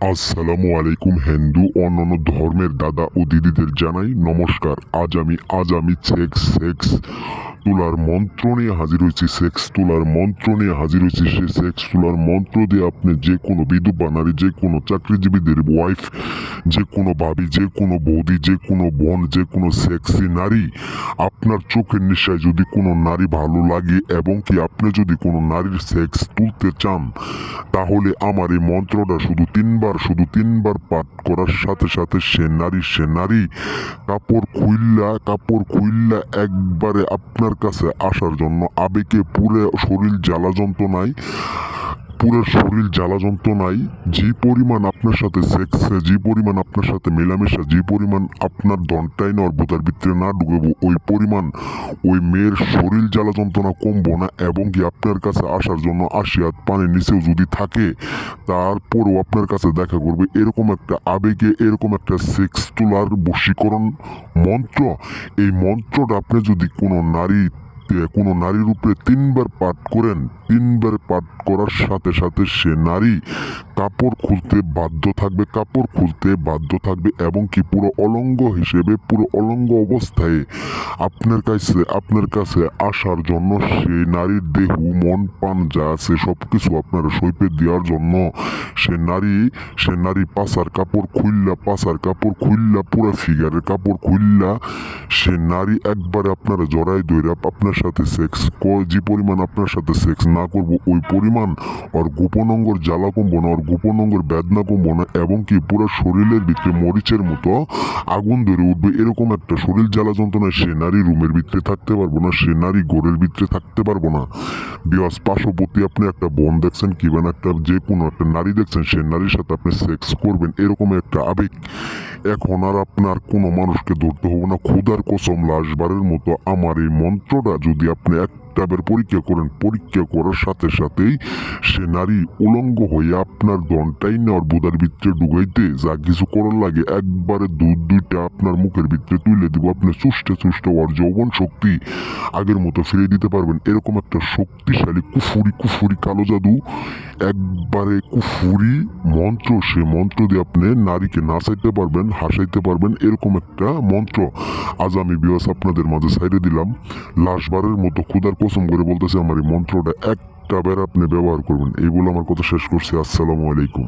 আসসালামু আলাইকুম হিন্দু অন্যান্য ধর্মের দাদা ও দিদিদের জানাই নমস্কার। আজ আমি সেক্স তোলার মন্ত্র নিয়ে হাজির হয়েছি। সেক্স তোলার মন্ত্র নিয়ে হাজির হয়েছি। সে সেক্স তোলার মন্ত্র দিয়ে আপনি যে কোনো বিধবা নারী, যে কোনো চাকরিজীবীদের ওয়াইফ, যে কোনো ভাবি, যে কোনো বৌদি, যে কোনো বোন, যে কোনো সেক্সি নারী, আপনার চোখের নিশায় যদি কোনো নারী ভালো লাগে এবং কি আপনি যদি কোনো নারীর সেক্স তুলতে চান, তাহলে আমার এই মন্ত্রটা শুধু তিনবার পাঠ করার সাথে সাথে সে নারী কাপড় খুইল্লা একবারে আপনার কাছে আসার জন্য আবেগে পুরো শরীর জ্বালা যন্ত্রণায় যে পরিমাণ আপনার সাথে সেক্সে, যে পরিমাণ আপনার সাথে মেলামেশা, যে পরিমাণ আপনার দনটাই নর বোতার ভিতরে না ঢুকবো, ওই পরিমাণ ওই মেয়ের শরীর জ্বালা যন্ত্রণা কমবো না। এবং কি আপনার কাছে আসার জন্য ৮০ হাত পানির নিচেও যদি থাকে তারপরও আপনার কাছে দেখা করবে। এরকম একটা আবেগে, এরকম একটা সেক্স তোলার বশীকরণ মন্ত্র। এই মন্ত্রটা আপনি যদি কোনো নারীর উপরে তিনবার পাঠ করেন, তিনবার পাঠ করার সাথে সাথে সে নারী কাপড় খুলতে বাধ্য থাকবে এবং কি পুরো অলঙ্গ অবস্থায় আপনার কাছে আসার জন্য সেই নারীর দেহ, মন, প্রাণ যা আছে সবকিছু আপনারা সইপে দেওয়ার জন্য সে নারী পাছার কাপড় খুললা পুরো ফিগারের কাপড় খুললা সে নারী একবারে আপনারা জড়াই দইরা আপনার সাথে সেক্স যে পরিমাণ আপনার সাথে সেক্স না করবো ওই পরিমাণ ওর গোপন অঙ্গর জ্বালা কমবো না, ওর গোপন অঙ্গের বেদনা কমবো না এবং কি পুরো শরীরের ভিতরে মরিচের মতো আগুন ধরে উঠবে। এরকম একটা শরীর জ্বালা যন্ত্রণায় সে নারী রুমের ভিতরে থাকতে পারবো না, সে নারী ঘরের ভিতরে থাকতে পারবো না। বিকজ পার্শ্ববর্তী আপনি একটা বোন দেখছেন কিংবা একটা যে কোনো একটা নারী দেখছেন, সে নারীর সাথে আপনি সেক্স করবেন, এরকম একটা আবেগ। এখন আর আপনার কোনো মানুষকে ধরতে হবে না। ক্ষুধার কসম লাশবারের মতো আমার এই মন্ত্রটা যদি আপনি একটাবার পরীক্ষা করার সাথে সাথেই সে নারী উলঙ্গ হয়ে আপনার দনটাই নেওয়ার বোদার ভিতরে ঢুকাইতে যা কিছু করার লাগে একবারে দুইটা আপনার মুখের ভিতরে তুলে দিব। আপনি চুষ্টে ওর যৌবন শক্তি আগের মতো ফিরে দিতে পারবেন। এরকম একটা শক্তিশালী কুফুরি কালো জাদু, একবারে কুফুরি মন্ত্র। সে মন্ত্র দিয়ে আপনি নারীকে নাচাইতে পারবেন, হাসাইতে পারবেন, এরকম একটা মন্ত্র আজ আমি বিয়াস আপনাদের মাঝে ছাইড়ে দিলাম। লাশবারের মতো ক্ষুধার কসম করে বলতেছে আমার এই মন্ত্রটা একটা বার আপনি ব্যবহার করবেন। এই বলে আমার কথা শেষ করছি। আসসালামু আলাইকুম।